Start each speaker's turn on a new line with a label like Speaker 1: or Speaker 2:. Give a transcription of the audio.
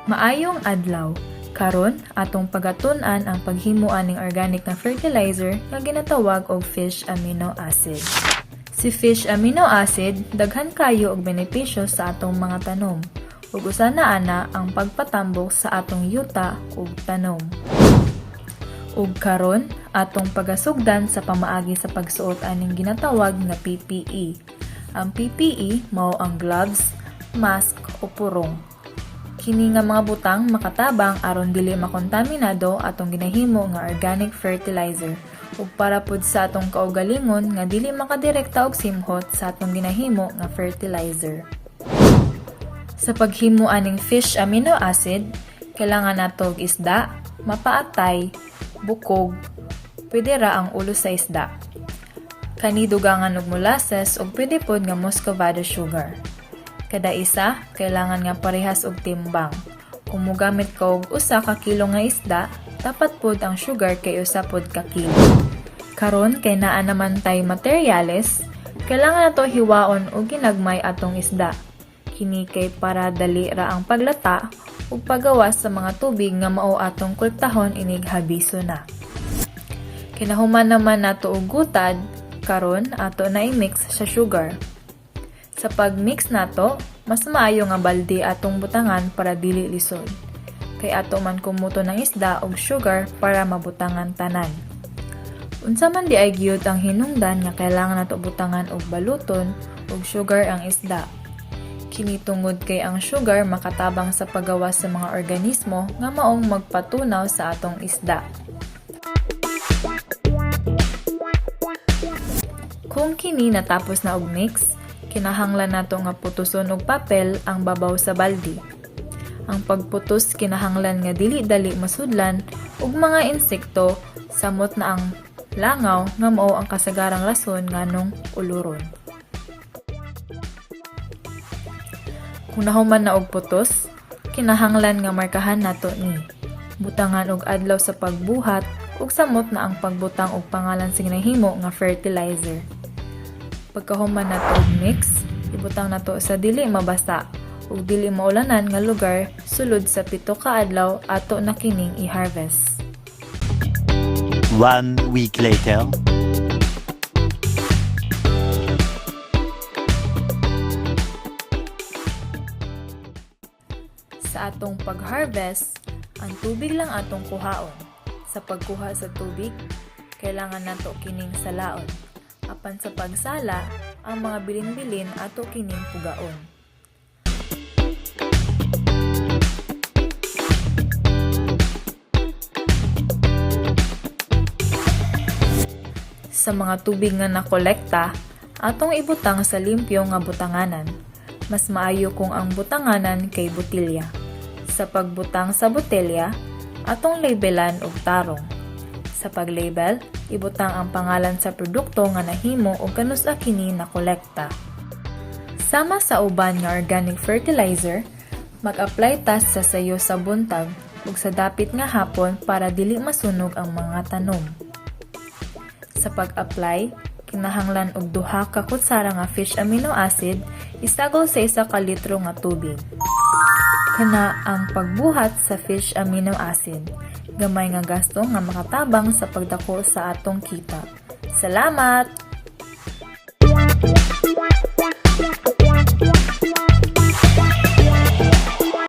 Speaker 1: Maayong adlaw. Karon atong pagatun-an ang paghimuan ng organic na fertilizer nga ginatawag og fish amino acid. Si fish amino acid daghan kayo og benepisyo sa atong mga tanom. Ug usa na ana ang pagpatambok sa atong yuta ug tanom. Ug karon atong pagasugdan sa pamaagi sa pagsuot aning ginatawag nga PPE. Ang PPE mao ang gloves, mask o purong. Kini nga mga butang makatabang aron dili makontaminado atong ginahimo nga organic fertilizer ug para pud sa atong kaugalingon nga dili makadirekta og simhot sa atong ginahimo nga fertilizer. Sa paghimo aning fish amino acid, kailangan nato og isda, mapaatay, bukog, pwede ra ang ulo sa isda. Kani dugangan og molasses ug pwede pod nga muscovado sugar. Kada isa, kailangan nga parehas og timbang. Kung mogamit ka og usa ka kilo nga isda, dapat pod ang sugar kay usa pod ka kilo. Karon kay naa naman tay materyales, kailangan nato hiwaon og ginagmay atong isda. Kini kay para dali ra ang paglata ug paggawas sa mga tubig nga mao atong kultahon inig habiso na. Kinahuman naman nato og gutad, karon ato na i-mix sa sugar. Sa pag-mix nato, mas maayo nga balde atong butangan para dili lisod. Kay ato man kumuto ng isda og sugar para mabutangan tanan. Unsa man di ay giyud ang hinungdan nga kailangan nato butangan og baluton og sugar ang isda. Kini tungod kay ang sugar makatabang sa paggawas sa mga organismo nga maong magpatunaw sa atong isda. Kung kini natapos na og mix, kinahanglan nato nga putuson og papel ang babaw sa balde. Ang pagputos kinahanglan nga dili-dali masudlan ug mga insekto samot na ang langaw nga mao ang kasagarang rason nganong uluron. Kung nahuman na og putos, kinahanglan nga markahan nato ni. Butangan og adlaw sa pagbuhat ug samot na ang pagbutang og pangalan sa ginahimo nga fertilizer. Pagkahuman nato og mix, ibutang nato sa dili mabasa ug dili maulanan nga lugar sulod sa 7 ka adlaw ato na kining i-harvest.
Speaker 2: 1 week later.
Speaker 1: Sa atong pag-harvest, ang tubig lang atong kuhaon. Sa pagkuha sa tubig, kailangan nato kining salaon. Apan sa pagsala, ang mga bilin-bilin ato kining pugaon. Sa mga tubig nga nakolekta, atong ibutang sa limpyo nga butanganan. Mas maayo kung ang butanganan kay botelya. Sa pagbutang sa botelya, atong labelan og tarong. Sa paglabel, ibutang ang pangalan sa produkto nga nahimo o kanus-a kini na kolekta. Sama sa uban nga organic fertilizer, mag-apply ta sa sayo sa buntag ug sa dapit nga hapon para dili masunog ang mga tanom. Sa pag-apply, kinahanglan og 2 ka kutsara nga fish amino acid isagol sa 1 ka litro nga tubig. Kana ang pagbuhat sa fish amino acid. Gamay nga gasto nga makatabang sa pagdako sa atong kita. Salamat!